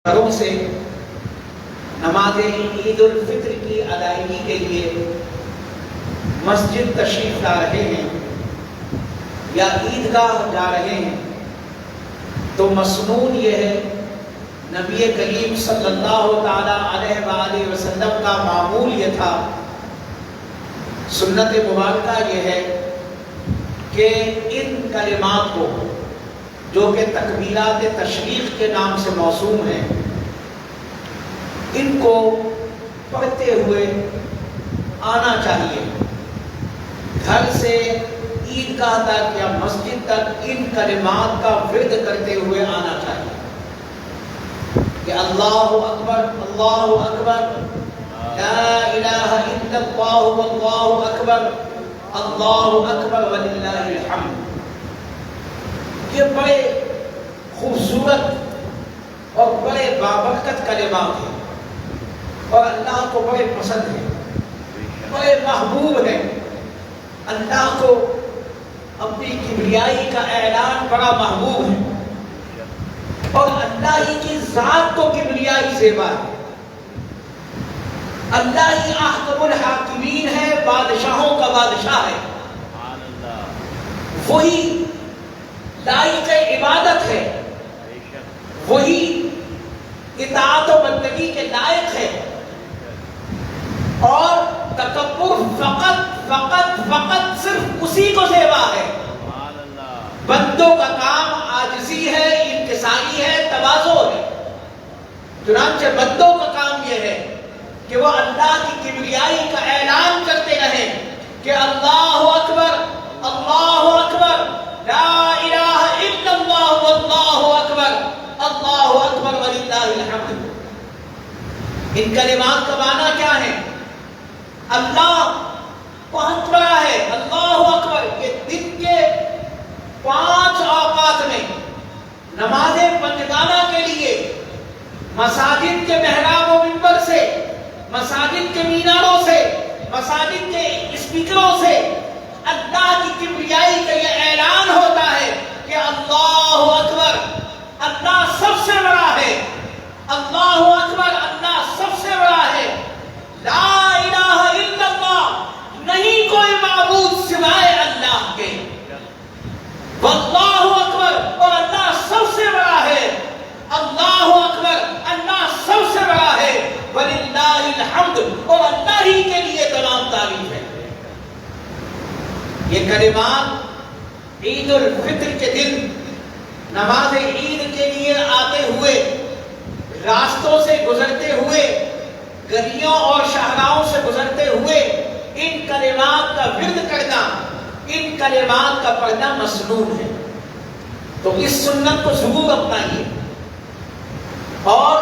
گھروں سے نماز عید الفطر کی ادائیگی کے لیے مسجد تشریف لا رہے ہیں یا عیدگاہ جا رہے ہیں تو مسنون یہ ہے، نبی کریم صلی اللہ تعالی علیہ وآلہ وسلم کا معمول یہ تھا، سنت مبارکہ یہ ہے کہ ان کلمات کو جو کہ تکبیرات تشریف کے نام سے موسوم ہیں، ان کو پڑھتے ہوئے آنا چاہیے۔ گھر سے عیدگاہ تک یا مسجد تک ان کلمات کا ورد کرتے ہوئے آنا چاہیے کہ اللہ اکبر، اللہ اکبر، لا الہ الا اللہ واللہ اکبر، اللہ اکبر وللہ الحمد۔ یہ بڑے خوبصورت اور بڑے بابرکت کلمات ہیں اور اللہ کو بڑے پسند ہیں، بڑے محبوب ہیں۔ اللہ کو اپنی کبریائی کا اعلان بڑا محبوب ہے اور اللہ ہی کی ذات کو کبریائی زیبا ہے۔ اللہ ہی احکم الحاکمین ہے، بادشاہوں کا بادشاہ ہے، وہی لائق عبادت ہے، وہی اطاعت و بندگی کے لائق ہے، اور تکبر فقط صرف اسی کو زیبا ہے۔ بندوں کا کام عاجزی ہے، انکساری ہے، تواضع ہے۔ چنانچہ بندوں کا کام یہ ہے کہ وہ اللہ کی کبریائی کا اعلان کرتے رہیں کہ اللہ اکبر، اللہ اکبر، لا الہ الا اللہ واللہ اکبر، اللہ اکبر وللہ الحمد۔ ان کلمات کا معنی کیا ہے؟ اللہ بہت بڑا ہے، اللہ اکبر۔ یہ دن کے 5 اوقات میں نماز پنجگانہ کے لیے مساجد کے محراب و منبر سے، مساجد کے میناروں سے، مساجد کے اسپیکروں سے اللہ کی کبریائی کا یہ اعلان ہوتا ہے کہ اللہ اکبر، اللہ سب سے بڑا ہے، اللہ اکبر، اللہ سب سے بڑا ہے، لا الہ الا اللہ، نہیں کوئی معبود سوائے اللہ کے، واللہ اکبر، اور اللہ سب سے بڑا ہے، اللہ اکبر، اللہ سب سے بڑا ہے، وللہ الحمد، اور اللہ ہی کے لیے تمام تعریف ہے۔ یہ کلمات عید الفطر کے دن نماز عید کے لیے آتے ہوئے، راستوں سے گزرتے ہوئے، گلیوں اور شاہراہوں سے گزرتے ہوئے ان کلمات کا ورد کرنا، ان کلمات کا پڑھنا مسنون ہے۔ تو اس سنت کو ضرور اپنائیے۔ اور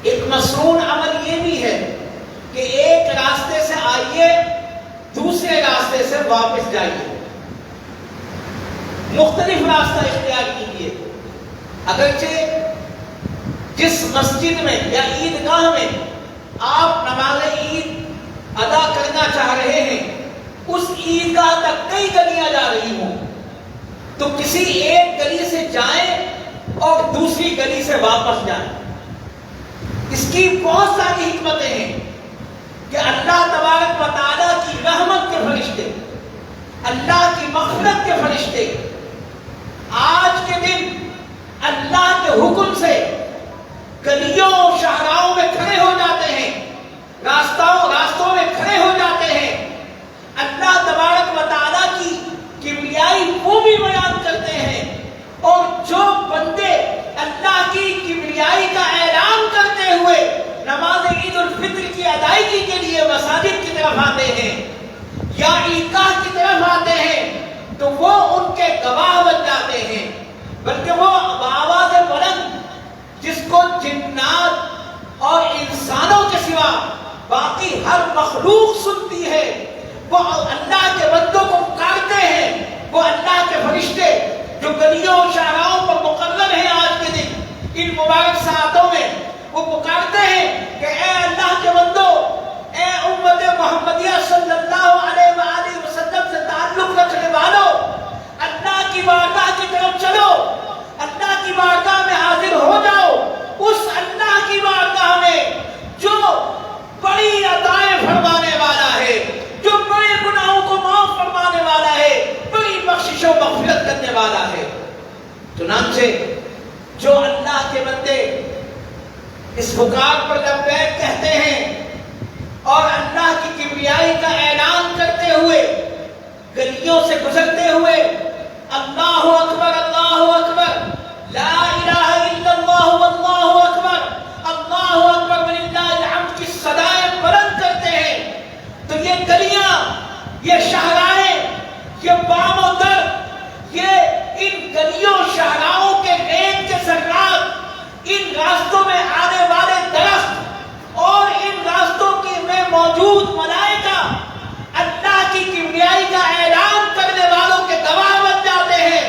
ایک مسنون عمل یہ بھی ہے کہ ایک راستے سے آئیے، دوسرے راستے سے واپس جائیے، مختلف راستہ اختیار کیجیے۔ اگرچہ جس مسجد میں یا عیدگاہ میں آپ نماز عید ادا کرنا چاہ رہے ہیں، اس عیدگاہ تک کئی گلیاں جا رہی ہوں، تو کسی ایک گلی سے جائیں اور دوسری گلی سے واپس جائیں۔ اس کی بہت ساری حکمتیں ہیں کہ اللہ تبارک و تعالیٰ کی رحمت کے فرشتے، اللہ کی مغفرت کے فرشتے آج کے دن اللہ کے حکم سے گلیوں اور شاہراہوں میں کھڑے ہو جاتے ہیں، راستوں میں کھڑے ہو جاتے ہیں، اللہ تبارک و تعالیٰ کی کبریائی وہ بھی بیان کرتے ہیں، اور جو بندے اللہ کی کبریائی کا اعلان کرتے ہوئے نماز عید الفطر کی ادائیگی کے لیے مساجد کی طرف آتے ہیں یا عیدگاہ کی طرف آتے ہیں، تو وہ ان کے گواہ بن جاتے ہیں، بلکہ وہ بآواز بلند جس کو جنات اور انسانوں کے سوا باقی ہر مخلوق سنتی ہے، وہ اللہ کے بندوں کو پکارتے ہیں، وہ اللہ کے فرشتے جو گلیوں اور شاہراہوں پر مقرر ہیں آج کے دن ان مبارک ساعتوں میں، وہ پکارتے ہیں کہ اے اللہ کے بندو، اے امت محمدیہ صلی اللہ علیہ وآلہ وسلم سے تعلق رکھنے والوں، اللہ کی بارگاہ کی طرف چلو، اللہ کی بارگاہ میں حاضر ہو جاؤ، بندے اس پکار پر لبیک کہتے ہیں اور اللہ کی کبریائی کا اعلان کرتے ہوئے گلیوں سے گزرتے ہوئے اللہ اکبر لا الہ الا اللہ واللہ اکبر وللہ الحمد کی صدائیں بلند کرتے ہیں، تو یہ گلیاں، یہ شاہراہیں، یہ بام و در، یہ ان گلیوں شاہراہوں کے ریت کے ذرات، ان راستوں میں آنے والے درخت اور ان راستوں میں موجود ملائکہ اللہ کی کبریائی کا اعلان کرنے والوں کے گواہ بن جاتے ہیں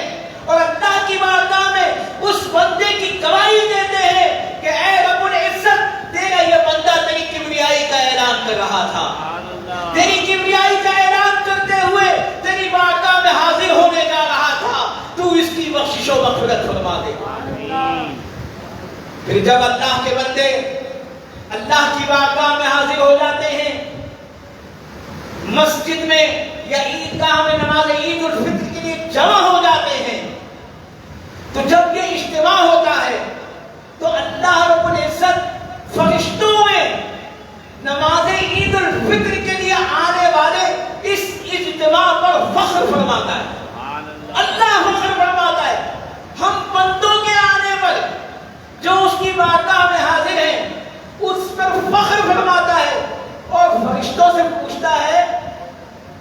اور اللہ کی بارگاہ میں اس بندے کی گواہی دیتے ہیں کہ اے رب العزت، تیرا یہ بندہ تیری کبریائی کا اعلان کر رہا تھا، تیری کبریائی کا اعلان کرتے ہوئے تیری بارگاہ میں حاضر ہونے جا رہا تھا، تو اس کی بخشش و مغفرت فرما دے۔ پھر جب اللہ کے بندے اللہ کی بارگاہ میں حاضر ہو جاتے ہیں، مسجد میں یا عیدگاہ میں نماز عید الفطر کے لیے جمع ہو جاتے ہیں، تو جب یہ اجتماع ہوتا ہے تو اللہ رب العزت فرشتوں میں نماز عید الفطر کے لیے آنے والے اس اجتماع پر فخر فرماتا ہے۔ اللہ فخر فرماتا ہے ہم بندوں کے آنے پر، جو اس کی بارگاہ میں حاضر ہیں، اس پر فخر فرماتا ہے اور فرشتوں سے پوچھتا ہے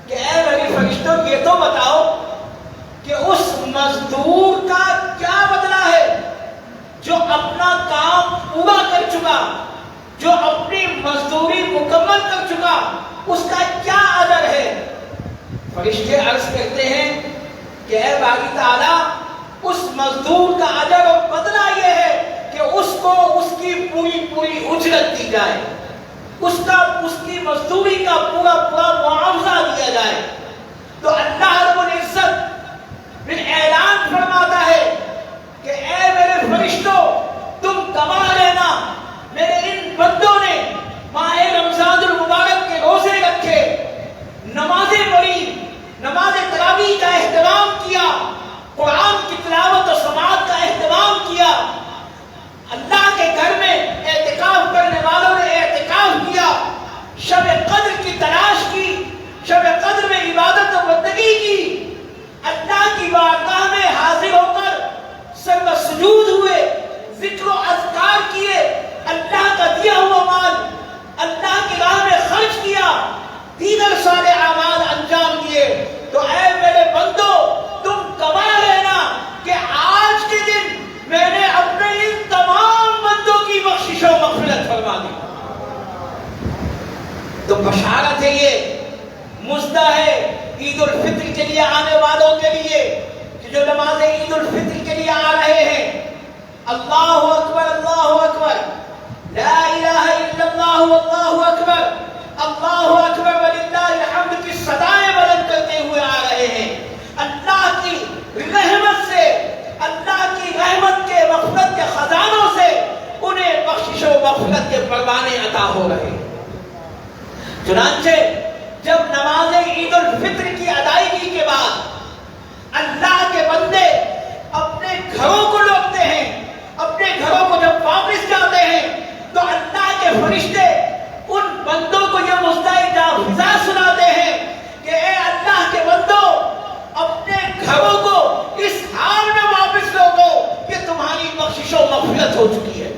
کہ اے میری فرشتوں، یہ تو بتاؤ کہ اس مزدور کا کیا بدلہ ہے جو اپنا کام پورا کر چکا، جو اپنی مزدوری مکمل کر چکا، اس کا کیا اجر ہے؟ فرشتے عرض کرتے ہیں کہ اے باقی تعالیٰ، اس مزدور کا اجر اور بدلہ یہ ہے کہ اس کو اس کی پوری اجرت دی جائے، اس کی مزدوری کا پورا معاوضہ دیا جائے۔ تو اللہ رب العزت پھر اعلان فرماتا ہے کہ اے میرے فرشتوں، تم گواہ لینا، میرے ان بندوں نے ماہ رمضان المبارک کے روزے رکھے، نمازیں پڑھی، نماز تراویح کا اہتمام کیا، قرآن کی تلاوت و سماعت کا اہتمام کیا، اللہ کے گھر میں اعتکاف کرنے والوں نے اعتکاف کیا، شب قدر کی تلاش کی، شب قدر میں عبادت و بندگی کی، اللہ کی بارگاہ میں حاضر ہو کر سر سجود ہوئے، ذکر و اذکار کیے، اللہ کا دیا ہوا مال اللہ کی راہ میں خرچ کیا، دیگر صالح اعمال انجام دیے، تو اے میرے بندو، تم گواہ رہنا کہ آج کے دن میں نے اپنے ان تمام بندوں کی بخشش و مغفرت فرما دی۔ تو بشارت ہے، یہ مژدہ ہے عید الفطر کے لیے آنے والوں کے لیے کہ جو نماز عید الفطر کے لیے آ رہے ہیں، اللہ اکبر لا الہ الا اللہ واللہ اکبر وللہ الحمد کی صدائیں بلند کرتے ہوئے آ رہے ہیں۔ اللہ کی رحمت سے، اللہ کی رحمت کے مغفرت کے خزانوں سے انہیں بخشش و مغفرت کے پروانے عطا ہو رہے ہیں۔ چنانچہ جب نماز عید الفطر کی ادائیگی کے بعد اللہ کے بندے اپنے گھروں کو لوٹتے ہیں، اپنے گھروں کو جب واپس جاتے ہیں تو اللہ کے فرشتے ان بندوں کو یہ مستعد سناتے ہیں کہ اے اللہ کے بندوں، اپنے گھروں کو اس حال میں واپس لوٹو کہ تمہاری بخشش و مغفرت ہو چکی ہے،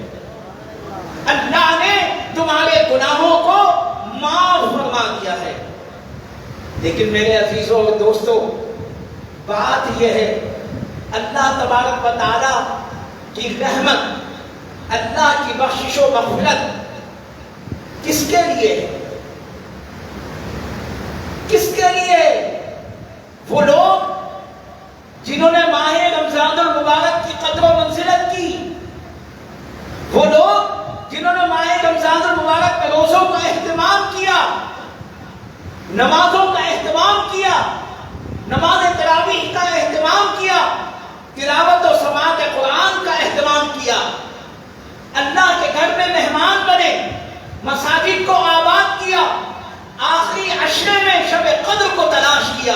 اللہ نے تمہارے گناہوں کو معاف فرما دیا ہے۔ لیکن میرے عزیزوں اور دوستوں، بات یہ ہے، اللہ تبارک و تعالیٰ کی رحمت، اللہ کی بخشش و مغفرت کس کے لیے ہے؟ کس کے لیے؟ وہ لوگ جنہوں نے ماہ رمضان المبارک کی قدر و منزلت کی، وہ لوگ جنہوں نے ماہ رمضان المبارک کے روزوں کا اہتمام کیا، نمازوں کا اہتمام کیا، نماز تراویح کا اہتمام کیا، تلاوت و سماعت قرآن کا اہتمام کیا، اللہ کے گھر میں مہمان بنے، مساجد کو آباد کیا، آخری عشرے میں شب قدر کو تلاش کیا،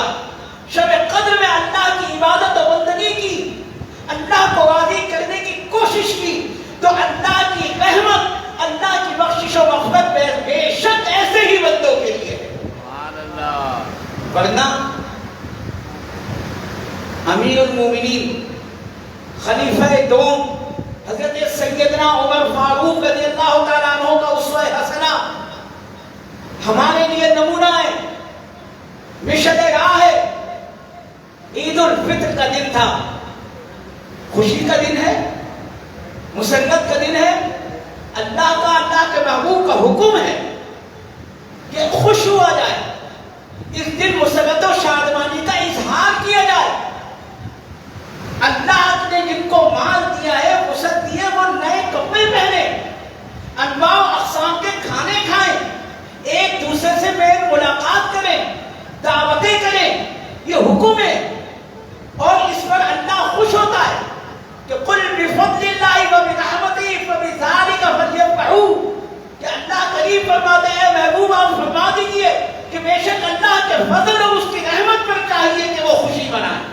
شب قدر میں اللہ کی عبادت و بندگی کی، اللہ کو راضی کرنے کی کوشش کی، تو عمر فاروق رضی اللہ تعالیٰ عنہ کا اسوہ حسنہ ہمارے لیے نمونہ ہے، مشعل راہ ہے۔ عید الفطر کا دن تھا، خوشی کا دن ہے، مسرت کا دن ہے۔ اللہ کے محبوب کا حکم ہے کہ خوش ہوا جائے، اس دن مسرت و شادمانی کا اظہار کیا جائے۔ اللہ نے جن کو مال دیا ہے، وسعت دی ہے، وہ نئے کپڑے پہنے، انواع و اقسام کے کھانے کھائیں، ایک دوسرے سے میل ملاقات کریں، دعوتیں کریں، یہ حکم ہے۔ اور اس پر اللہ خوش ہوتا ہے کہ قل بفضل اللہ وبرحمتہ فبذلک فلیفرحوا، کہ اللہ کریم فرماتے ہیں محبوب آپ فرما دیجئے کہ بے شک اللہ کے فضل اور اس کی رحمت پر چاہیے کہ وہ خوشی منائے۔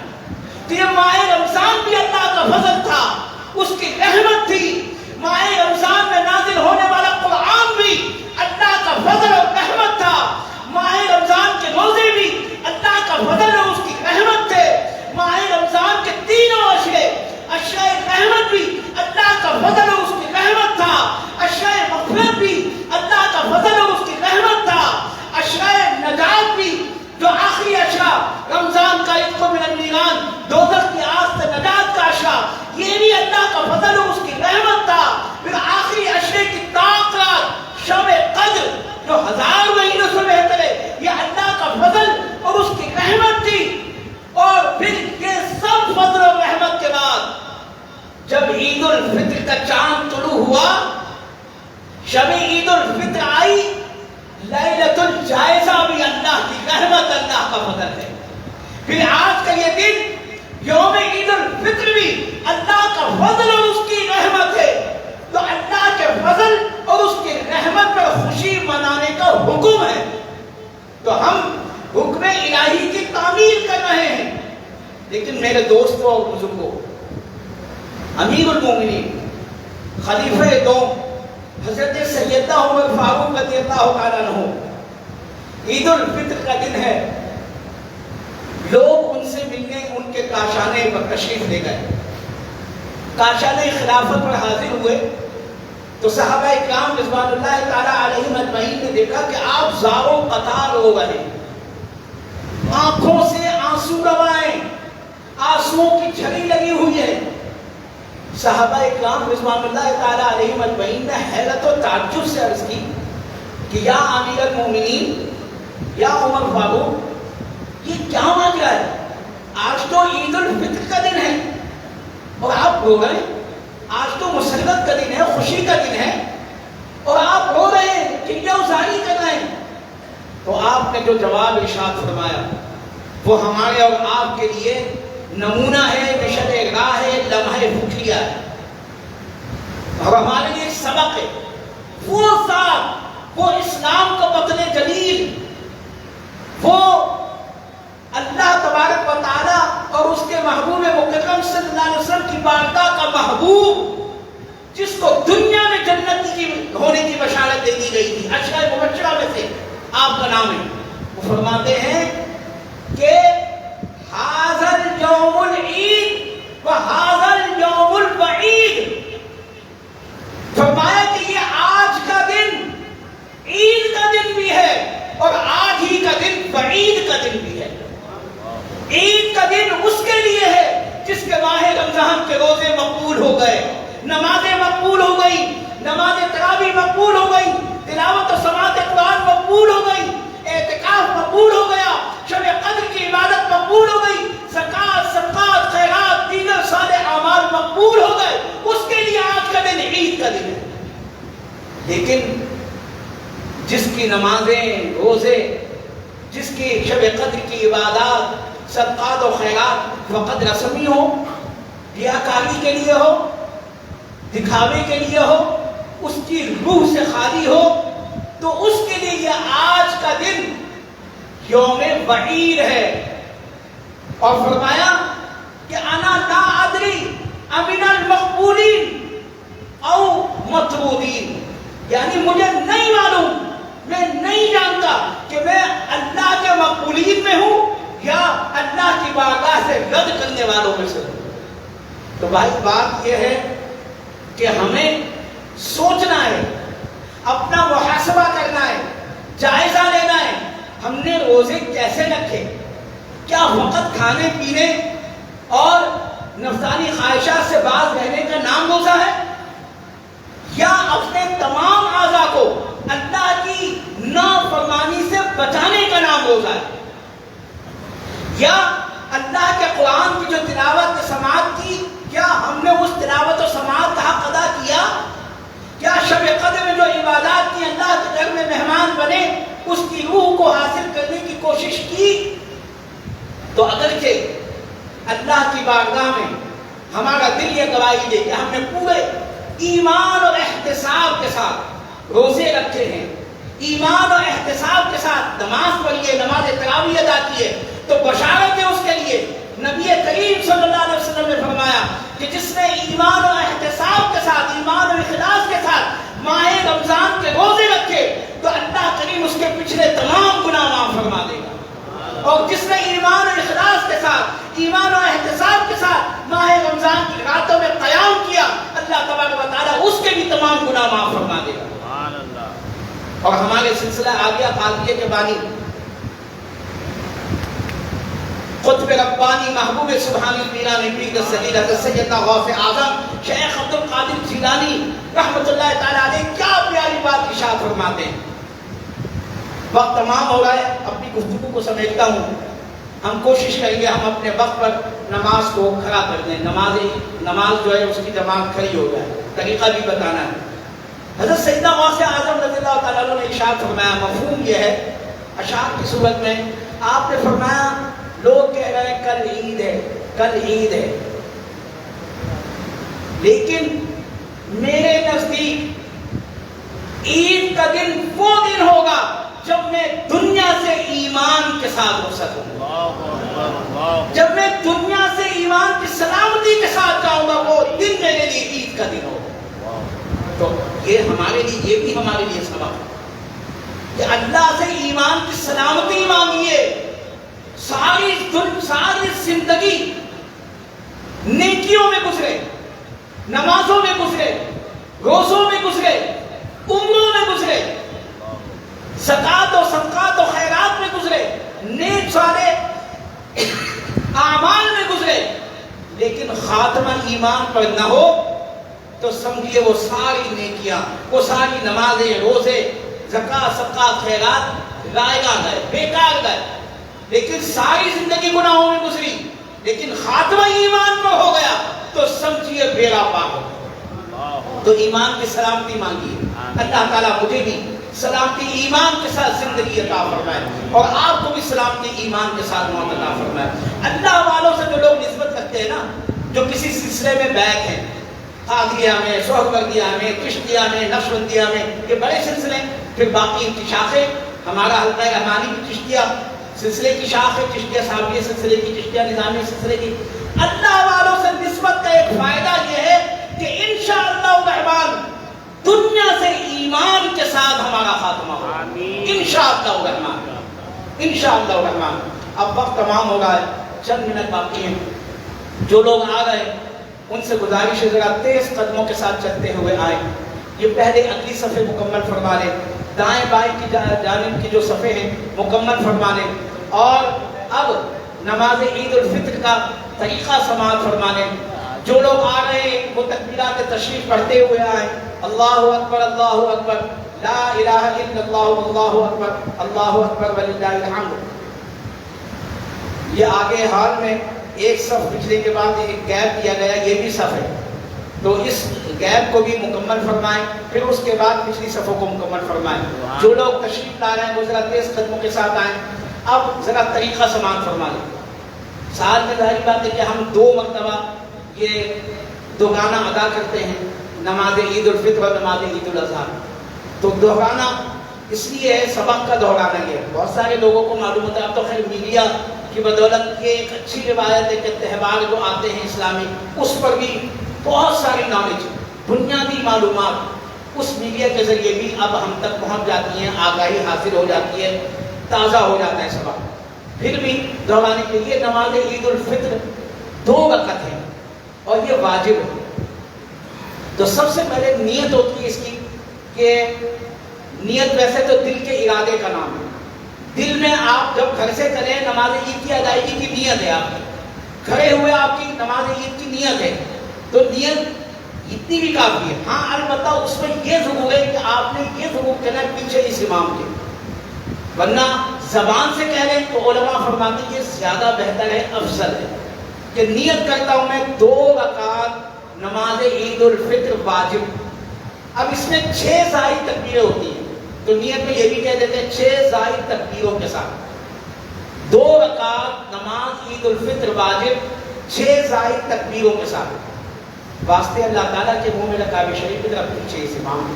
تو یہ ماہ رمضان بھی اللہ کا فضل تھا، اس کی رحمت تھی۔ ماہ رمضان میں نازل ہونے والا قرآن بھی اللہ کا فضل اور رحمت تھا۔ ماہ رمضان کے روزے بھی اللہ کا فضل اور اس کی رحمت تھے۔ ماہ رمضان کے تینوں عشرۂ رحمت بھی اللہ کا فضل اور اس کی رحمت تھا۔ عشرۂ مغفرت بھی اللہ کا فضل اور اس کی رحمت تھا۔ عشرۂ نجات بھی جو آخری عشرہ رمضان کا عتق من النیران، دوزخ کی آگ سے نجات کا عشرہ، یہ بھی اللہ کا فضل اور اس کی رحمت تھا۔ پھر آخری عشرے کی طاق رات شب قدر جو 1000 مہینوں سے بہتر ہے، یہ اللہ کا فضل اور اس کی رحمت تھی۔ اور پھر یہ سب فضل اور رحمت کے بعد جب عید الفطر کا چاند طلوع ہوا، شب عید الفطر آئی، لیلۃ الجائزہ بھی اللہ کی رحمت، اللہ کا فضل ہے۔ پھر آج کا یہ دن یوم عید الفطر بھی اللہ کا فضل اور اس کی رحمت ہے۔ تو اللہ کے فضل اور اس کی رحمت پر خوشی منانے کا حکم ہے، تو ہم حکم الہی کی تعمیل کر رہے ہیں۔ لیکن میرے دوستوں اور بزرگوں، امیر المومنین خلیفہ دوم حضرت سیدنا عمر فاروق رضی اللہ تعالیٰ عنہ، عید الفطر کا دن ہے، لوگ ان سے ملنے ان کے کاشانے پر تشریف لے گئے، کاشانے خلافت پر حاضر ہوئے تو صحابہ اکرام رضوان اللہ تعالیٰ علیہم اجمعین نے دیکھا کہ آپ زاروں قطار ہو رہے، آنکھوں سے آنسو روائیں، آنسوؤں کی جھڑی لگی ہوئی ہے۔ صحابہ اکرام رضوان اللہ تعالیٰ علیہم اجمعین نے حیرت و تعجب سے عرض کی کہ یا امیر المومنین، یا عمر فاروق، یہ کیا واقعہ ہے؟ آج تو عید الفطر کا دن ہے اور آپ رو رہے ہیں، آج تو مسرت کا دن ہے، خوشی کا دن ہے، اور آپ رو رہے ہیں، چڑیا ازاری کر رہے ہیں۔ تو آپ نے جو جواب ارشاد فرمایا وہ ہمارے اور آپ کے لیے نمونہ ہے، مشعل راہ ہے، لمحہ فکریہ ہے، اور ہمارے لیے سبق ہے۔ وہ ذات، وہ اسلام کا بطن جلیل، وہ اللہ تبارک و تعالیٰ اور اس کے محبوب مکرم صلی اللہ علیہ وسلم کی بارگاہ کا محبوب، جس کو دنیا میں جنت کی ہونے کی بشارت دے دی گئی تھی، عشرہ مبشرہ میں سے آپ کا نام ہے، وہ فرماتے ہیں کہ ھذا الیوم العید وھذا الیوم الوعید، فرمایا کہ یہ آج کا دن عید کا دن بھی ہے اور آج ہی کا دن وعید کا دن بھی ہے۔ عید کا دن اس کے لیے ہے جس کے ماہ رمضان کے روزے مقبول ہو گئے، نمازیں مقبول ہو گئی، نماز تراویح مقبول ہو گئی، تلاوت و سماعت قرآن مقبول ہو گئی، اعتکاف مقبول ہو گیا، شب قدر کی عبادت مقبول ہو گئی، زکوٰۃ، صدقات، خیرات، دیگر صالح اعمال مقبول ہو گئے۔ اس کے لیے آج کا دن عید کا دن ہے۔ لیکن جس کی نمازیں، روزے، جس کی شب قدر کی عبادات، صدقات و خیرات فقط رسمی ہو، ریاکاری کے لیے ہو، دکھاوے کے لیے ہو، اس کی روح سے خالی ہو، تو اس کے لیے یہ آج کا دن یوم وعید ہے۔ اور فرمایا کہ انا لا ادری امن المقبولین او مطرودین، یعنی مجھے نہیں معلوم، میں نہیں جانتا کہ میں اللہ کے مقبولین میں ہوں یا اللہ کی بارگاہ سے رد کرنے والوں میں سے ہوں۔ تو بھائی بات یہ ہے کہ ہمیں جائزہ لینا ہے ہم نے روزے کیسے رکھے. کیا فقط کھانے پینے اور نفسانی خواہشات سے باز رہنے کا نام روزہ ہے، یا اپنے تمام اعضاء کو اللہ کی نافرمانی سے بچانے کا نام روزہ ہے، یا اللہ کے قرآن کی جو تلاوت سماعت کی، کیا ہم نے اس تلاوت و سماعت کا حق ادا کیا؟ کیا شب قدر میں جو عبادات کی اللہ کے گھر میں مہمان بنے اس کی روح کو حاصل کرنے کی کوشش کی؟ تو اگرچہ اللہ کی بارگاہ میں ہمارا دل یہ گواہی دے کہ ہم نے پورے ایمان اور احتساب کے ساتھ روزے رکھے ہیں، ایمان اور احتساب کے ساتھ نماز پڑھی ہے، نماز تراویح ادا کی ہے، تو بشارت ہے اس کے لیے. نبی کریم صلی اللہ علیہ وسلم نے فرمایا کہ جس نے ایمان اور احتساب کے ساتھ، ایمان اور اخلاص کے ساتھ ماہ رمضان کے روزے رکھے تو اللہ کریم اس کے پچھلے تمام گناہ معاف فرما دے گا. اور جس نے ایمان اور اخلاص کے ساتھ، ایمان اور احتساب کے ساتھ ماہ رمضان کی راتوں میں قیام کیا، اللہ تبارک و تعالیٰ اس کے بھی تمام گناہ معاف فرما دے گا. اور ہمارے سلسلہ آگیا قادریہ کے بانی قطب ربانی محبوب سبحانی پیران پیر سلیلہ سیدنا غوث اعظم شیخ عبد القادر جیلانی رحمۃ اللہ تعالیٰ علیہ کیا پیاری بات ارشاد فرماتے ہیں. وقت تمام ہو رہا ہے، اپنی گفتگو کو سمیٹتا ہوں. ہم کوشش کریں گے ہم اپنے وقت پر نماز کو کھڑا کر دیں. نماز جو ہے اس کی جماعت کھڑی ہو جائے. طریقہ بھی بتانا ہے. حضرت سیدنا غوث اعظم رضی اللہ تعالیٰ عنہ نے ارشاد فرمایا، مفہوم یہ ہے اشعار کی صورت میں، آپ نے فرمایا لوگ کہہ رہے ہیں کل عید ہے، کل عید ہے، لیکن میرے نزدیک عید کا دن وہ دن ہوگا جب میں دنیا سے ایمان کے ساتھ رخصت ہوں، جب میں دنیا سے ایمان کی سلامتی کے ساتھ جاؤں گا، وہ دن میرے لیے عید کا دن ہوگا. تو یہ ہمارے لیے، یہ بھی ہمارے لیے سبب ہے کہ اللہ سے ایمان کی سلامتی مانگیے. ساری زندگی نیکیوں میں گزرے، نمازوں میں گزرے، روزوں میں گزرے، عمروں میں گزرے، زکات و صدقات و خیرات میں گزرے، نیک صالح اعمال میں گزرے، لیکن خاتمہ ایمان پر نہ ہو تو سمجھیے وہ ساری نیکیاں، وہ ساری نمازیں، روزے، زکات، صدقات، خیرات رائگاں گئے، بیکار گئے. لیکن ساری زندگی گناہوں میں گزری، لیکن خاتمہ ایمان پر ہو گیا تو سمجھیے بیڑا پار ہو گیا. تو ایمان کی سلامتی مانگیے. اللہ تعالیٰ مجھے بھی سلامتی ایمان کے ساتھ زندگی عطا فرمائے اور آپ کو بھی سلامتی ایمان کے ساتھ موت عطا فرمائے. اللہ والوں سے جو لوگ نسبت رکھتے ہیں نا، جو کسی سلسلے میں بیک ہیں، قادریہ میں، سہروردیہ میں، چشتیہ میں، نقشبندیہ میں، یہ بڑے سلسلے، پھر باقی ان کی شاخیں. ہمارا حلقہ رحمانی بھی چشتیہ سلسلے کی شاخ ہے، چشتیہ صاحبیہ سلسلے کی، چشتیہ نظامی سلسلے کی. اللہ والوں سے نسبت کا ایک فائدہ یہ ہے کہ انشاءاللہ الرحمن دنیا سے ایمان کے ساتھ ہمارا خاتمہ ہو. انشاءاللہ الرحمن، انشاءاللہ الرحمن. اب وقت تمام ہو رہا ہے، چند منٹ باقی ہیں. جو لوگ آ گئے ان سے گزارش ہے ذرا تیز قدموں کے ساتھ چلتے ہوئے آئیں. یہ پہلے اگلی صفحے مکمل فرما لیں، دائیں بائیں کی جانب کی جو صفحے ہیں مکمل فرما لیں، اور اب نماز عید الفطر کا طریقہ سماعت فرما لیں. جو لوگ آ رہے ہیں وہ تکبیرات تشریف پڑھتے ہوئے آئیں. اللہ اکبر، اللہ اکبر، لا الہ الا اللہ، اللہ اکبر، اللہ اکبر وللہ الحمد. یہ آگے حال میں ایک صف پچھلے کے بعد ایک گیپ کیا گیا، یہ بھی صف ہے، تو اس گیپ کو بھی مکمل فرمائیں، پھر اس کے بعد پچھلی صفوں کو مکمل فرمائیں. جو لوگ تشریف لا رہے ہیں وہ ذرا تیز قدموں کے ساتھ آئیں. اب ذرا طریقہ سماعت فرما لیں. سال میں ظاہری بات ہے کہ ہم 2 مرتبہ یہ دہرانا ادا کرتے ہیں، نماز عید الفطر اور نماز عید الاضحیٰ. تو دہرانا اس لیے ہے، سبق کا دہرانا یہ ہے. بہت سارے لوگوں کو معلوم ہوتا ہے، اب تو خیر میڈیا کی بدولت یہ ایک اچھی روایت ہے کہ تہوار جو آتے ہیں اسلامی، اس پر بھی بہت ساری نالج، بنیادی معلومات اس میڈیا کے ذریعے بھی اب ہم تک پہنچ جاتی ہیں، آگاہی حاصل ہو جاتی ہے، تازہ ہو جاتا ہے سبق. پھر بھی دہرانے کے لیے نماز عید الفطر 2 رکعت ہے اور یہ واجب ہے. تو سب سے پہلے نیت ہوتی ہے اس کی کہ نیت ویسے تو دل کے ارادے کا نام ہے. دل میں آپ جب گھر سے چلے نماز عید کی ادائیگی کی نیت ہے آپ کی, کھڑے ہوئے آپ کی نماز عید کی نیت ہے, تو نیت اتنی بھی کافی ہے. ہاں البتہ اس میں یہ ضرور ہے کہ آپ نے یہ ضرور کہنا ہے پیچھے اس امام کے, ورنہ زبان سے کہہ لیں تو علماء فرماتے ہیں یہ زیادہ بہتر ہے, افضل ہے کہ نیت کرتا ہوں میں 2 رکعت نماز عید الفطر واجب. اب اس میں 6 زائد تکبیریں ہوتی ہیں, تو نیت میں یہ بھی کہہ دیتے ہیں 6 زائد تکبیروں کے ساتھ 2 رکعت نماز عید الفطر واجب 6 زائد تکبیروں کے ساتھ. واسطے اللہ تعالیٰ کے منہ میں رکعب شریف کی طرف پیچھے اس امام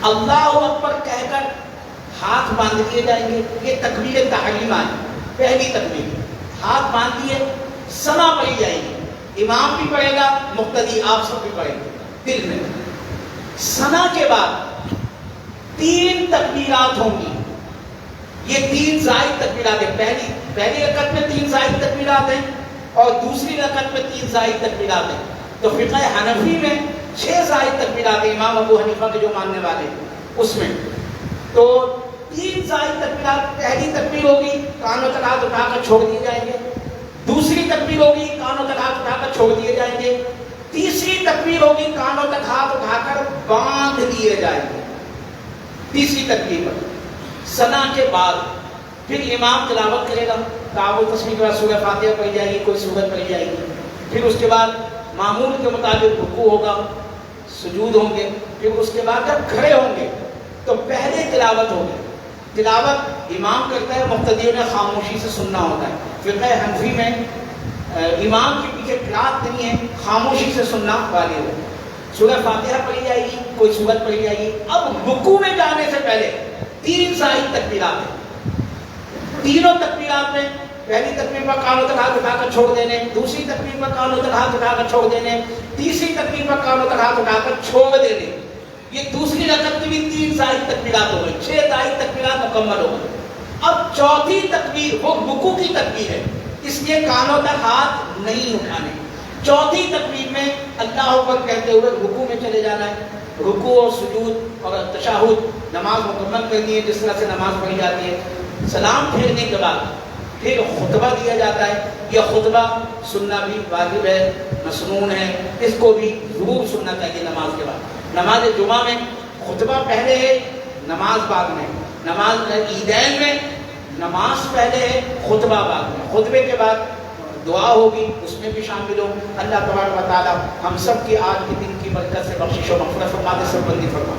اللہ اکبر کہہ کر ہاتھ باندھ دیے جائیں گے. یہ تکبیر تحریمہ ہے. پہلی تکبیر ہاتھ باندھ دیے, ثنا پڑھی جائے گی, امام بھی پڑھے گا, مقتدی آپ سب بھی پڑھیں گے دل میں. ثنا کے بعد 3 تکبیرات ہوں گی. یہ 3 زائد تکبیرات ہیں. پہلی رکعت میں 3 زائد تکبیرات ہیں اور دوسری رکعت میں 3 زائد تکبیرات ہیں. تو فقہ حنفی میں 6 زائد تکبیرات ہیں, امام ابو حنیفہ کے جو ماننے والے اس میں. تو 3 زائد تکبیرات, پہلی تکبیر ہوگی کانوں تک ہاتھ اٹھا کر چھوڑ دیے جائیں گے, دوسری تکبیر ہوگی کانوں تک ہاتھ اٹھا کر چھوڑ دیے جائیں گے, تیسری تکبیر ہوگی کانوں تک ہاتھ اٹھا کر باندھ دیے جائیں گے. تیسری تکبیر پر ثنا کے بعد پھر امام تلاوت کرے گا, تعاوذ تسمیہ کے بعد سورہ فاتحہ پڑھی جائے گی, کوئی سورت پڑھی جائے گی. پھر اس کے بعد معمول کے مطابق رکوع ہوگا, سجود ہوں گے. پھر اس کے بعد جب کھڑے ہوں گے تو پہلے تلاوت ہوگی. تلاوت امام کرتا ہے, مقتدیوں نے خاموشی سے سننا ہوتا ہے. فقہ حنفی میں امام کے پیچھے قرات نہیں ہے, خاموشی سے سننا واجب ہے. سورہ فاتحہ پڑھی جائے گی, کوئی سورت پڑھی جائے گی. اب رکوع میں جانے سے پہلے 3 زائد تکبیرات ہیں. تینوں تکبیرات میں پہلی تکبیر پر کانوں تک ہاتھ اٹھا کر چھوڑ دینے, دوسری تکبیر پر کانوں تک ہاتھ اٹھا کر چھوڑ دینے, تیسری تکبیر پر کانوں تک ہاتھ اٹھا کر چھوڑ دینے. یہ دوسری رکعت کی بھی 3 زائد تکبیرات ہو گئی, 6 زائد تکبیرات مکمل ہو گئی. اب چوتھی تکبیر وہ رکوع کی تکبیر ہے, اس لیے کانوں تک ہاتھ نہیں اٹھانے. چوتھی تکبیر میں اللہ اکبر کہتے ہوئے رکوع میں چلے جانا ہے. رکوع اور سجود اور تشہد نماز مکمل کرنی ہے جس طرح سے نماز پڑھی جاتی ہے. سلام پھیرنے کے بعد پھر خطبہ دیا جاتا ہے. یہ خطبہ سننا بھی واجب ہے, مسنون ہے, اس کو بھی ضرور سننا چاہیے نماز کے بعد. نماز جمعہ میں خطبہ پہلے ہے, نماز بعد میں. نماز عیدین میں نماز پہلے ہے, خطبہ بعد میں. خطبے کے بعد دعا ہوگی, اس میں بھی شامل ہو. اللہ تبارک و تعالی ہم سب کی آج کے دن کی برکت سے بخشش و مغفرت فرما دے, سب بندی فرما.